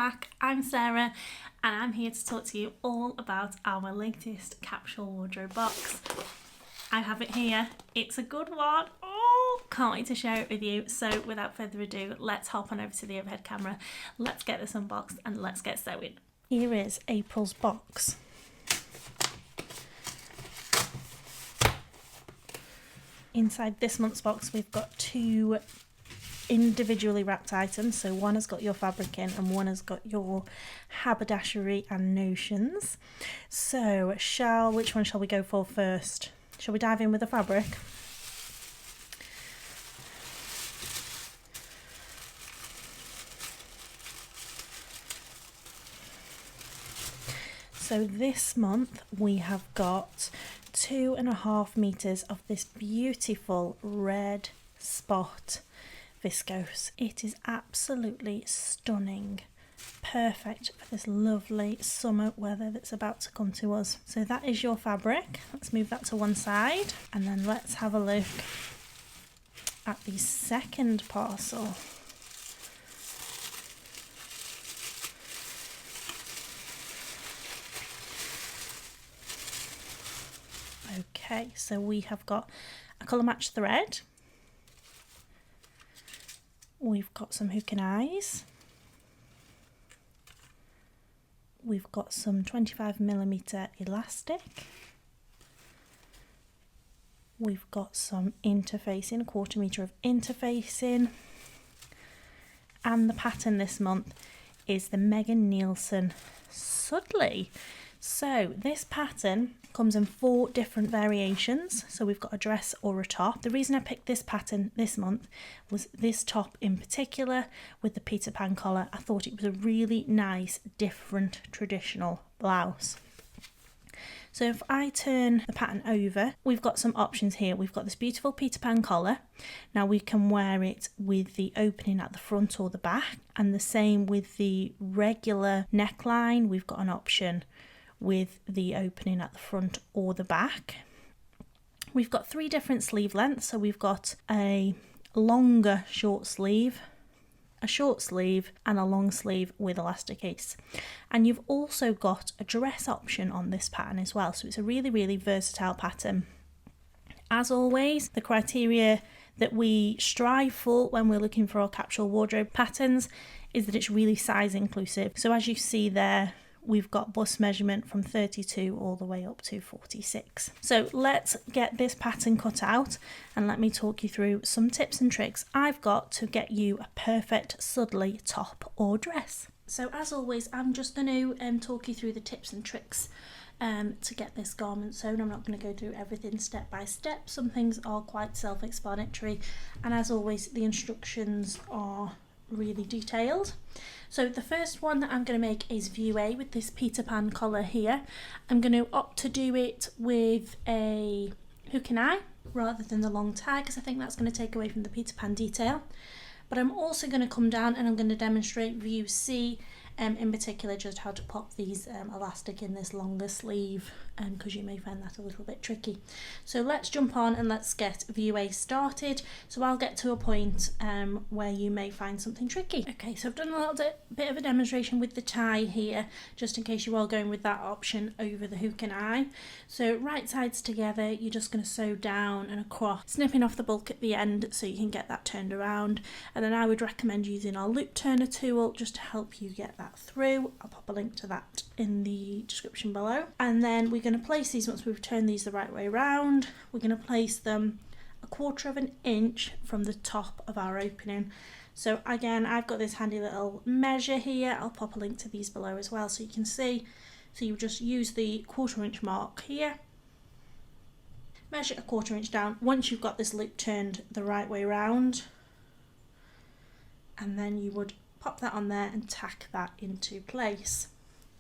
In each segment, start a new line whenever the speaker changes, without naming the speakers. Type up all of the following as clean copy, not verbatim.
back, I'm Sarah and I'm here to talk to you all about our latest capsule wardrobe box. I have it here, it's a good one, oh can't wait to share it with you. So without further ado, let's hop on over to the overhead camera, let's get this unboxed and let's get sewing. Here is April's box. Inside this month's box we've got two individually wrapped items, so one has got your fabric in and one has got your haberdashery and notions. So which one shall we go for first? Shall we dive in with the fabric? So this month we have got 2.5 meters of this beautiful red spot viscose. It is absolutely stunning, perfect for this lovely summer weather that's about to come to us. So that is your fabric. Let's move that to one side and then let's have a look at the second parcel. Okay, so we have got a colour match thread. We've got some hook and eyes. We've got some 25mm elastic. We've got some interfacing, a 1/4 metre of interfacing. And the pattern this month is the Nielsen Sudley. So this pattern comes in 4 different variations. So we've got a dress or a top. The reason I picked this pattern this month was this top in particular with the Peter Pan collar. I thought it was a really nice, different, traditional blouse. So if I turn the pattern over, we've got some options here. We've got this beautiful Peter Pan collar. Now we can wear it with the opening at the front or the back, and the same with the regular neckline. We've got an option with the opening at the front or the back. We've got 3 different sleeve lengths, so we've got a longer short sleeve, a short sleeve and a long sleeve with elasticates. And you've also got a dress option on this pattern as well, so it's a really versatile pattern. As always, the criteria that we strive for when we're looking for our capsule wardrobe patterns is that it's really size inclusive. So as you see there, we've got bust measurement from 32 all the way up to 46. So let's get this pattern cut out and let me talk you through some tips and tricks I've got to get you a perfect Suddley top or dress. So as always, I'm just going to talk you through the tips and tricks to get this garment sewn. I'm not going to go through everything step by step. Some things are quite self-explanatory, and as always the instructions are really detailed. So the first one that I'm going to make is view A with this Peter Pan collar here. I'm going to opt to do it with a hook and eye rather than the long tie, because I think that's going to take away from the Peter Pan detail. But I'm also going to come down and I'm going to demonstrate view C, in particular just how to pop these elastic in this longer sleeve, because you may find that a little bit tricky. So let's jump on and let's get view A started. So I'll get to a point where you may find something tricky. Okay, so I've done a little bit of a demonstration with the tie here, just in case you are going with that option over the hook and eye. So right sides together, you're just going to sew down and across, snipping off the bulk at the end so you can get that turned around. And then I would recommend using our loop turner tool just to help you get that through. I'll pop a link to that in the description below. And then we're going to place these, once we've turned these the right way around, we're going to place them 1/4 inch from the top of our opening. So again, I've got this handy little measure here. I'll pop a link to these below as well so you can see. So you just use the 1/4 inch mark here, measure 1/4 inch down once you've got this loop turned the right way around, and then you would pop that on there and tack that into place.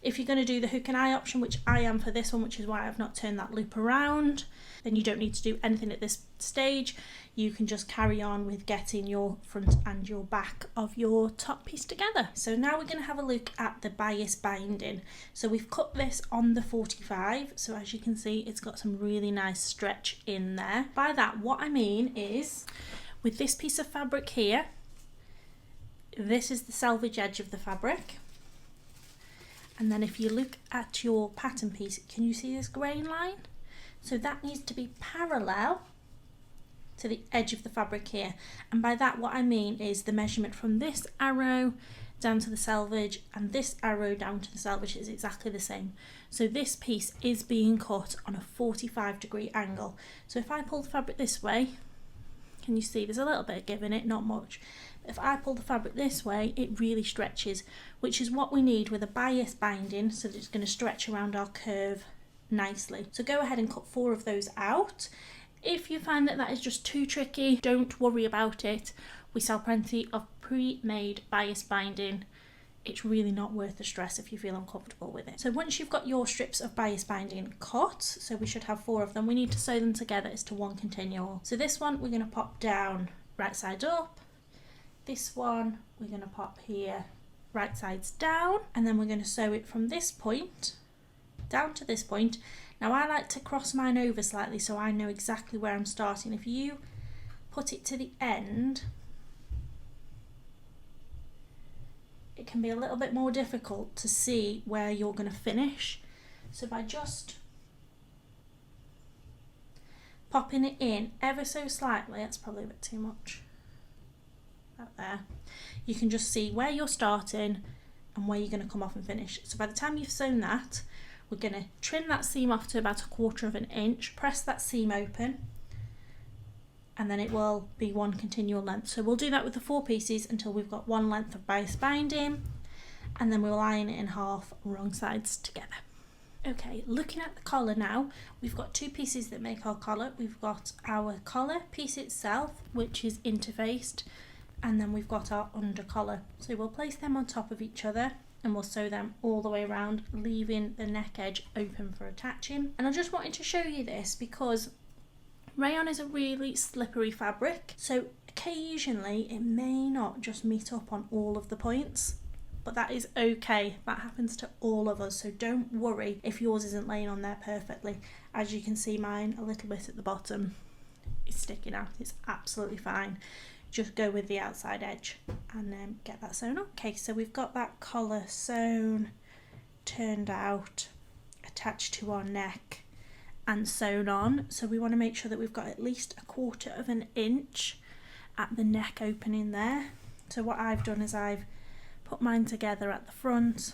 If you're going to do the hook and eye option, which I am for this one, which is why I've not turned that loop around, then you don't need to do anything at this stage. You can just carry on with getting your front and your back of your top piece together. So now we're going to have a look at the bias binding. So we've cut this on the 45, so as you can see it's got some really nice stretch in there. By that, what I mean is, with this piece of fabric here, this is the selvage edge of the fabric. And then if you look at your pattern piece, can you see this grain line? So that needs to be parallel to the edge of the fabric here. And by that what I mean is the measurement from this arrow down to the selvage and this arrow down to the selvage is exactly the same. So this piece is being cut on a 45-degree angle. So if I pull the fabric this way, can you see there's a little bit of give in it, not much. But if I pull the fabric this way, it really stretches, which is what we need with a bias binding, so that it's going to stretch around our curve nicely. So go ahead and cut 4 of those out. If you find that that is just too tricky, don't worry about it. We sell plenty of pre-made bias binding. It's really not worth the stress if you feel uncomfortable with it. So once you've got your strips of bias binding cut, so we should have 4 of them, we need to sew them together as to one continual. So this one we're going to pop down right side up. This one we're going to pop here right sides down, and then we're going to sew it from this point down to this point. Now I like to cross mine over slightly so I know exactly where I'm starting. If you put it to the end, it can be a little bit more difficult to see where you're going to finish. So by just popping it in ever so slightly, that's probably a bit too much, about there, you can just see where you're starting and where you're going to come off and finish. So by the time you've sewn that, we're going to trim that seam off to about 1/4 inch, press that seam open, and then it will be one continual length. So we'll do that with the 4 pieces until we've got one length of bias binding, and then we'll iron it in half, wrong sides together. Okay, looking at the collar now, we've got 2 pieces that make our collar. We've got our collar piece itself, which is interfaced, and then we've got our under collar. So we'll place them on top of each other and we'll sew them all the way around, leaving the neck edge open for attaching. And I just wanted to show you this because rayon is a really slippery fabric, so occasionally it may not just meet up on all of the points, but that is okay. That happens to all of us, so don't worry if yours isn't laying on there perfectly. As you can see, mine a little bit at the bottom is sticking out. It's absolutely fine. Just go with the outside edge and then get that sewn up. Okay, so we've got that collar sewn, turned out, attached to our neck and sewn on. So we want to make sure that we've got at least 1/4 inch at the neck opening there. So what I've done is I've put mine together at the front,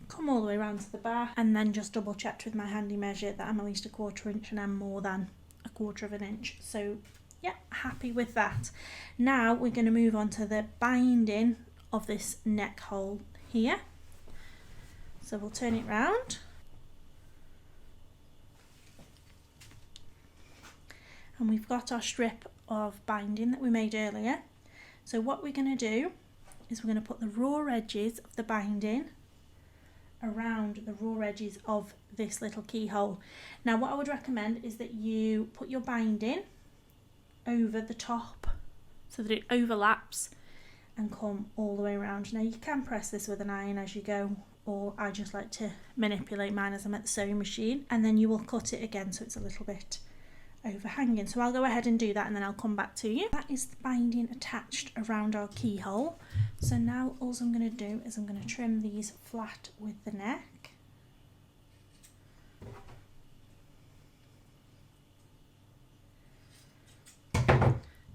come all the way around to the back, and then just double checked with my handy measure that I'm at least 1/4 inch and I'm more than 1/4 inch. So yeah, happy with that. Now we're going to move on to the binding of this neck hole here. So we'll turn it round. And we've got our strip of binding that we made earlier. So what we're going to do is we're going to put the raw edges of the binding around the raw edges of this little keyhole. Now what I would recommend is that you put your binding over the top so that it overlaps and come all the way around. Now you can press this with an iron as you go, or I just like to manipulate mine as I'm at the sewing machine, and then you will cut it again so it's a little bit overhanging. So I'll go ahead and do that and then I'll come back to you. That is the binding attached around our keyhole. So now all I'm going to do is I'm going to trim these flat with the neck.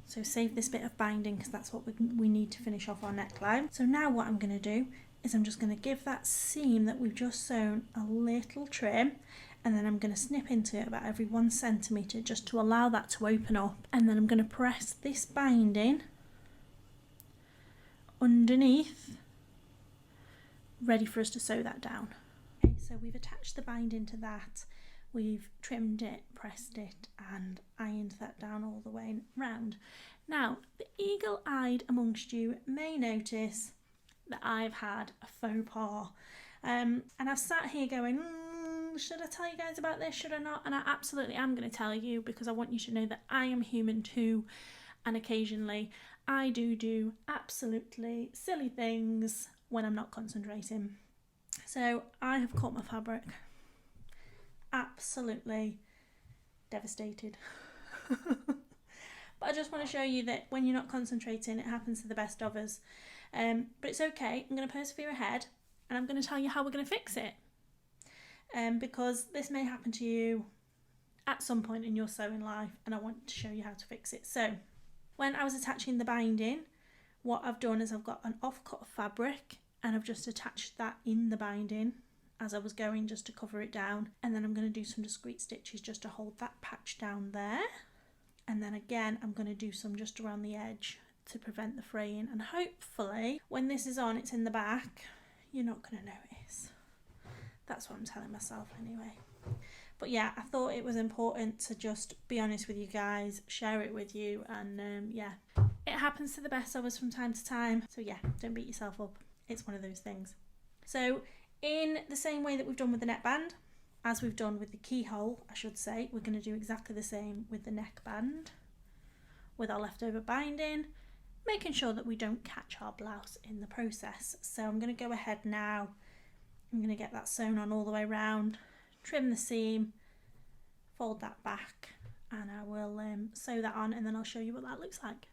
So save this bit of binding because that's what we need to finish off our neckline. So now what I'm going to do is I'm just going to give that seam that we've just sewn a little trim, and then I'm going to snip into it about every 1 centimetre just to allow that to open up, and then I'm going to press this binding underneath, ready for us to sew that down. Okay, so we've attached the binding to that. We've trimmed it, pressed it and ironed that down all the way round. Now, the eagle-eyed amongst you may notice that I've had a faux pas. And I've sat here going, should I tell you guys about this, should I not? And I absolutely am going to tell you because I want you to know that I am human too. And occasionally I do absolutely silly things when I'm not concentrating. So I have cut my fabric. Absolutely devastated. But I just want to show you that when you're not concentrating, it happens to the best of us. But it's okay. I'm going to persevere ahead and I'm going to tell you how we're going to fix it. Because this may happen to you at some point in your sewing life, and I want to show you how to fix it. So when I was attaching the binding, what I've done is I've got an offcut of fabric and I've just attached that in the binding as I was going, just to cover it down, and then I'm going to do some discreet stitches just to hold that patch down there, and then again I'm going to do some just around the edge to prevent the fraying, and hopefully when this is on, it's in the back, you're not going to notice. That's what I'm telling myself anyway. But yeah, I thought it was important to just be honest with you guys, share it with you, and yeah, it happens to the best of us from time to time. So yeah, don't beat yourself up. It's one of those things. So in the same way that we've done with the neckband, as we've done with the keyhole, I should say, we're going to do exactly the same with the neckband, with our leftover binding, making sure that we don't catch our blouse in the process. So I'm going to go ahead now. I'm going to get that sewn on all the way around, trim the seam, fold that back, and I will sew that on, and then I'll show you what that looks like.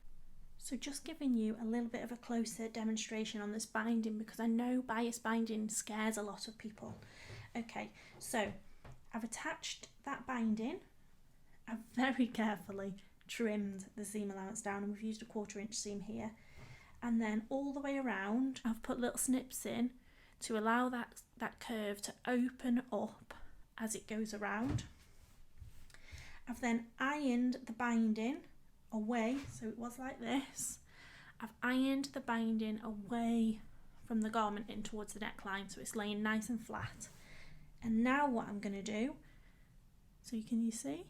So just giving you a little bit of a closer demonstration on this binding, because I know bias binding scares a lot of people. Okay, so I've attached that binding. I've very carefully trimmed the seam allowance down, and we've used a 1/4 inch seam here. And then all the way around, I've put little snips in to allow that curve to open up as it goes around. I've then ironed the binding away, so it was like this. I've ironed the binding away from the garment in towards the neckline, so it's laying nice and flat. And now what I'm going to do, so you see?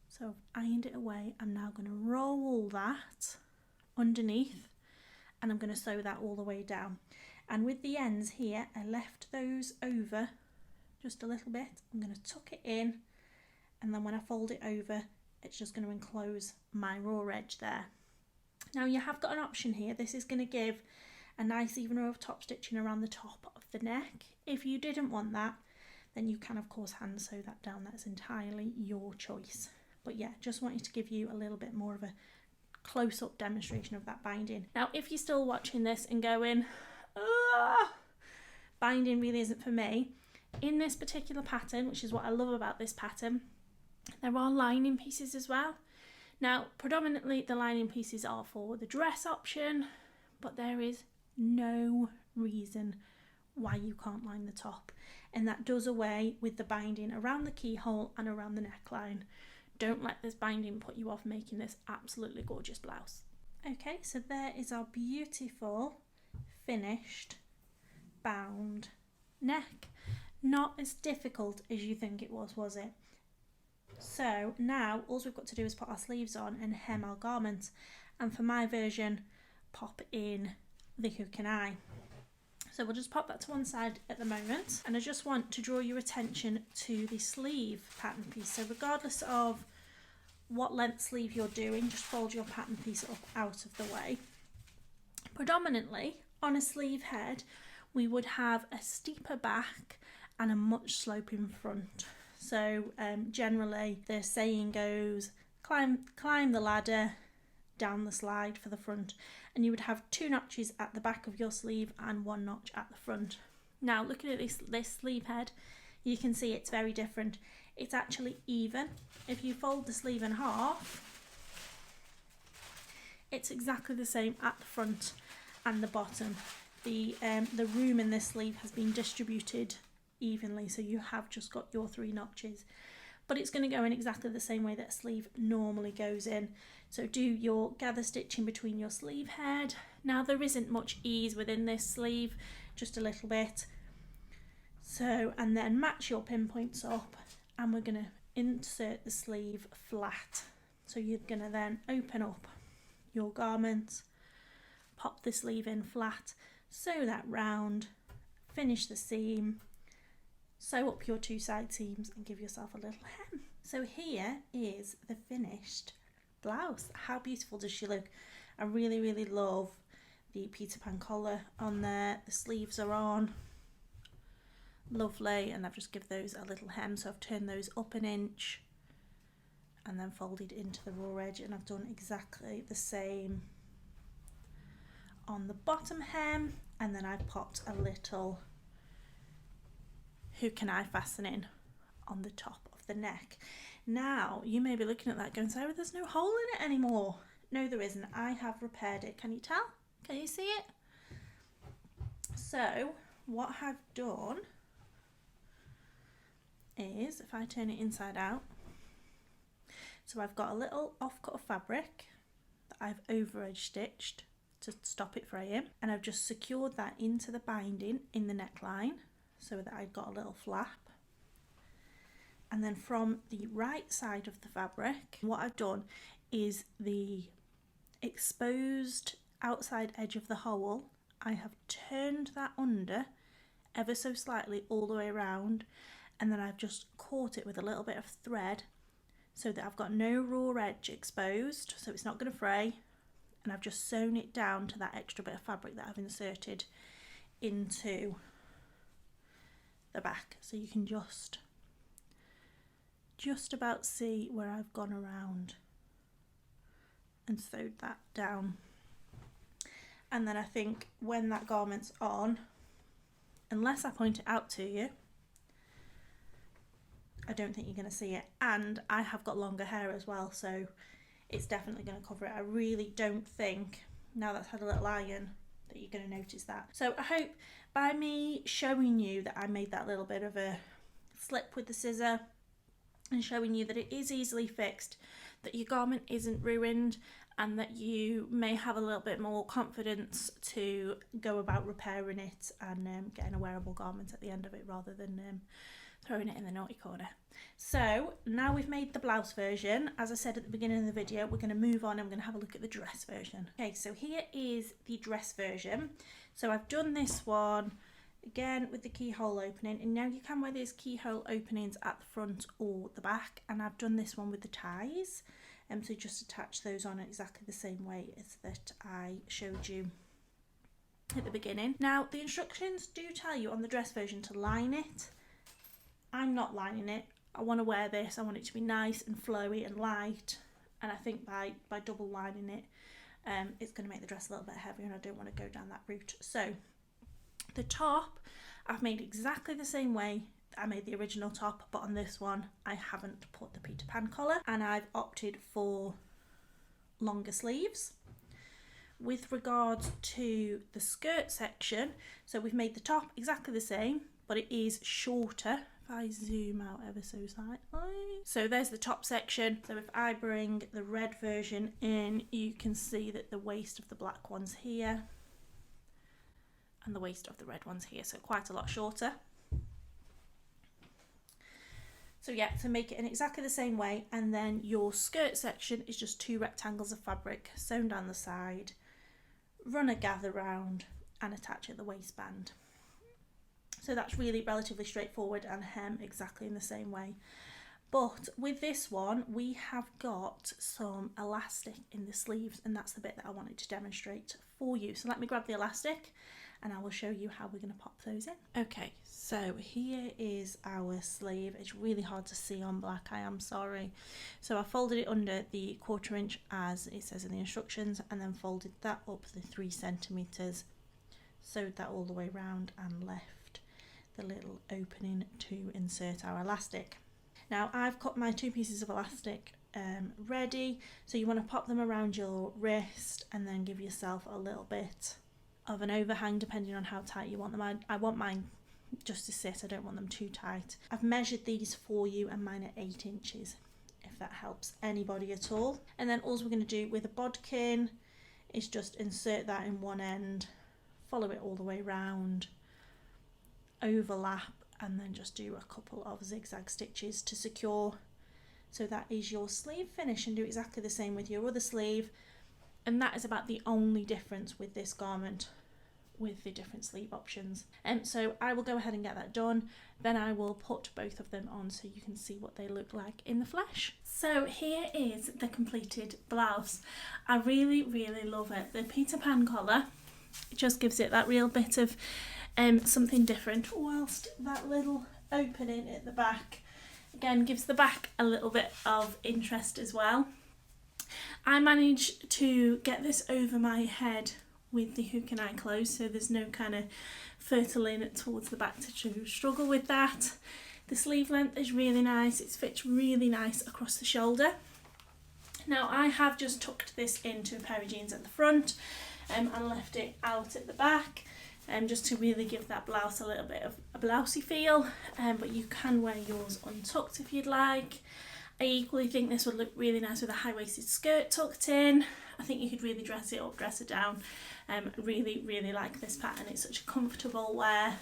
So I've ironed it away. I'm now going to roll that underneath, and I'm going to sew that all the way down. And with the ends here, I left those over just a little bit. I'm going to tuck it in, and then when I fold it over, it's just going to enclose my raw edge there. Now you have got an option here. This is going to give a nice even row of top stitching around the top of the neck. If you didn't want that, then you can of course hand sew that down. That's entirely your choice. But yeah, just wanted to give you a little bit more of a close-up demonstration of that binding. Now if you're still watching this and going, binding really isn't for me, in this particular pattern, which is what I love about this pattern, there are lining pieces as well. Now predominantly the lining pieces are for the dress option, but there is no reason why you can't line the top, and that does away with the binding around the keyhole and around the neckline. Don't let this binding put you off making this absolutely gorgeous blouse. Okay, so there is our beautiful finished bound neck. Not as difficult as you think it was it? So now all we've got to do is put our sleeves on and hem our garment, and for my version, pop in the hook and eye. So we'll just pop that to one side at the moment, and I just want to draw your attention to the sleeve pattern piece. So regardless of what length sleeve you're doing, just fold your pattern piece up out of the way. Predominantly on a sleeve head, we would have a steeper back and a much sloping front. So generally the saying goes, climb the ladder, down the slide for the front, and you would have 2 notches at the back of your sleeve and 1 notch at the front. Now looking at this sleeve head, you can see it's very different. It's actually even. If you fold the sleeve in half, it's exactly the same at the front and the bottom. The room in this sleeve has been distributed evenly, so you have just got your 3 notches, but it's going to go in exactly the same way that a sleeve normally goes in. So do your gather stitching between your sleeve head. Now there isn't much ease within this sleeve, just a little bit. So, and then match your pinpoints up, and we're going to insert the sleeve flat. So you're going to then open up your garment, pop the sleeve in flat, sew that round, finish the seam, sew up your 2 side seams, and give yourself a little hem. So here is the finished blouse. How beautiful does she look? I really, really love the Peter Pan collar on there. The sleeves are on. Lovely. And I've just given those a little hem. So I've turned those up 1 inch and then folded into the raw edge. And I've done exactly the same on the bottom hem. And then I've popped a little hook and eye fastening on the top of the neck. Now you may be looking at that going, Sarah, there's no hole in it anymore. No, there isn't. I have repaired it. Can you tell? Can you see it? So what I've done is, if I turn it inside out, so I've got a little offcut of fabric that I've over edge stitched to stop it fraying, and I've just secured that into the binding in the neckline so that I've got a little flap. And then from the right side of the fabric, what I've done is the exposed outside edge of the hole, I have turned that under ever so slightly all the way around, and then I've just caught it with a little bit of thread so that I've got no raw edge exposed, so it's not going to fray, and I've just sewn it down to that extra bit of fabric that I've inserted into the back. So you can just about see where I've gone around and sewed that down. And then I think when that garment's on, unless I point it out to you, I don't think you're going to see it. And I have got longer hair as well, so it's definitely going to cover it. I really don't think, now that's had a little iron, that you're going to notice that. So I hope by me showing you that I made that little bit of a slip with the scissor and showing you that it is easily fixed, that your garment isn't ruined, and that you may have a little bit more confidence to go about repairing it and getting a wearable garment at the end of it rather than throwing it in the naughty corner. So now we've made the blouse version. As I said at the beginning of the video, we're going to move on and we're going to have a look at the dress version. Okay, so here is the dress version. So I've done this one again with the keyhole opening, and now you can wear these keyhole openings at the front or the back, and I've done this one with the ties. So just attach those on exactly the same way as that I showed you at the beginning. Now the instructions do tell you on the dress version to line it. I'm not lining it. I want to wear this, I want it to be nice and flowy and light, and I think by double lining it, it's going to make the dress a little bit heavier, and I don't want to go down that route. So the top I've made exactly the same way I made the original top, but on this one I haven't put the Peter Pan collar, and I've opted for longer sleeves. With regards to the skirt section, so we've made the top exactly the same, but it is shorter. If I zoom out ever so slightly, so there's the top section. So if I bring the red version in, you can see that the waist of the black one's here and the waist of the red one's here, so quite a lot shorter. So yeah, to make it in exactly the same way, and then your skirt section is just two rectangles of fabric sewn down the side, run a gather round and attach at the waistband. So that's really relatively straightforward, and hem exactly in the same way. But with this one, we have got some elastic in the sleeves, and that's the bit that I wanted to demonstrate for you. So let me grab the elastic and I will show you how we're going to pop those in. Okay, so here is our sleeve. It's really hard to see on black, I am sorry. So I folded it under the 1/4 inch as it says in the instructions, and then folded that up the 3 centimeters, sewed that all the way around and left the little opening to insert our elastic. Now I've cut my 2 pieces of elastic ready, so you want to pop them around your wrist and then give yourself a little bit of an overhang depending on how tight you want them. I want mine just to sit, I don't want them too tight. I've measured these for you and mine are 8 inches, if that helps anybody at all. And then all we're going to do with a bodkin is just insert that in one end, follow it all the way round, overlap, and then just do a couple of zigzag stitches to secure. So that is your sleeve finish, and do exactly the same with your other sleeve. And that is about the only difference with this garment with the different sleeve options. So I will go ahead and get that done, then I will put both of them on so you can see what they look like in the flesh. So here is the completed blouse. I really love it. The Peter Pan collar, it just gives it that real bit of something different, whilst that little opening at the back again gives the back a little bit of interest as well. I managed to get this over my head with the hook and eye closed, so there's no kind of fertile in towards the back to struggle with that. The sleeve length is really nice, it fits really nice across the shoulder. Now I have just tucked this into a pair of jeans at the front and left it out at the back, just to really give that blouse a little bit of a blousey feel, but you can wear yours untucked if you'd like. I equally think this would look really nice with a high-waisted skirt tucked in. I think you could really dress it up, dress it down. Really like this pattern. It's such a comfortable wear,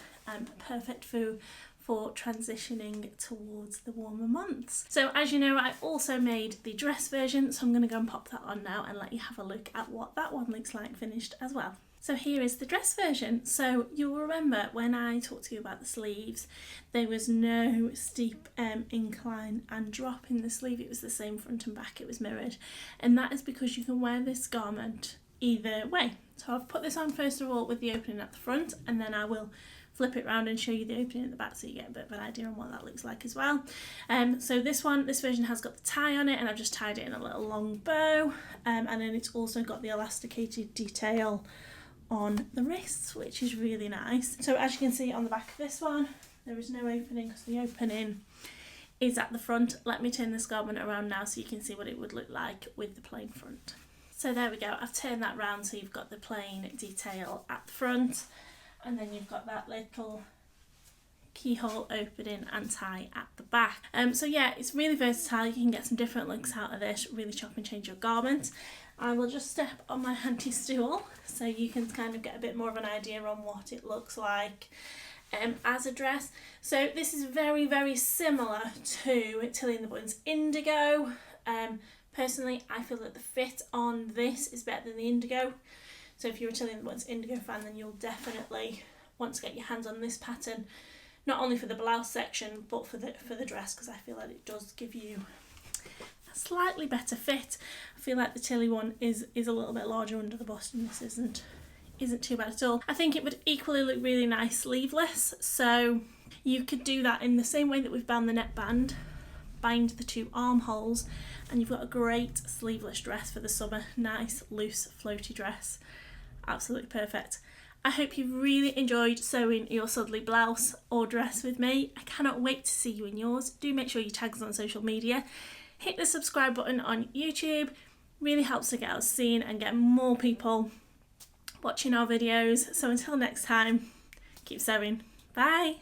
perfect for transitioning towards the warmer months. So as you know, I also made the dress version, so I'm going to go and pop that on now and let you have a look at what that one looks like finished as well. So here is the dress version. So you'll remember when I talked to you about the sleeves, there was no steep incline and drop in the sleeve. It was the same front and back, it was mirrored. And that is because you can wear this garment either way. So I've put this on first of all with the opening at the front, and then I will flip it round and show you the opening at the back so you get a bit of an idea on what that looks like as well. So this version has got the tie on it, and I've just tied it in a little long bow, and then it's also got the elasticated detail on the wrists, which is really nice. So as you can see on the back of this one, there is no opening because the opening is at the front. Let me turn this garment around now so you can see what it would look like with the plain front. So there we go, I've turned that round so you've got the plain detail at the front, and then you've got that little keyhole opening and tie at the back. So yeah, it's really versatile. You can get some different looks out of this, really chop and change your garment. I will just step on my handy stool so you can kind of get a bit more of an idea on what it looks like as a dress. So this is very similar to Tilly and the Buttons Indigo. Personally, I feel that the fit on this is better than the Indigo. So if you're a Tilly and the Buttons Indigo fan, then you'll definitely want to get your hands on this pattern, not only for the blouse section but for the dress, because I feel that it does give you a slightly better fit. I feel like the Tilly one is a little bit larger under the bust, and this isn't too bad at all. I think it would equally look really nice sleeveless, so you could do that in the same way that we've bound the neckband, bind the two armholes, and you've got a great sleeveless dress for the summer. Nice, loose, floaty dress. Absolutely perfect. I hope you've really enjoyed sewing your Sudley blouse or dress with me. I cannot wait to see you in yours. Do make sure you tag us on social media. Hit the subscribe button on YouTube. Really helps to get us seen and get more people watching our videos. So until next time, keep sewing. Bye.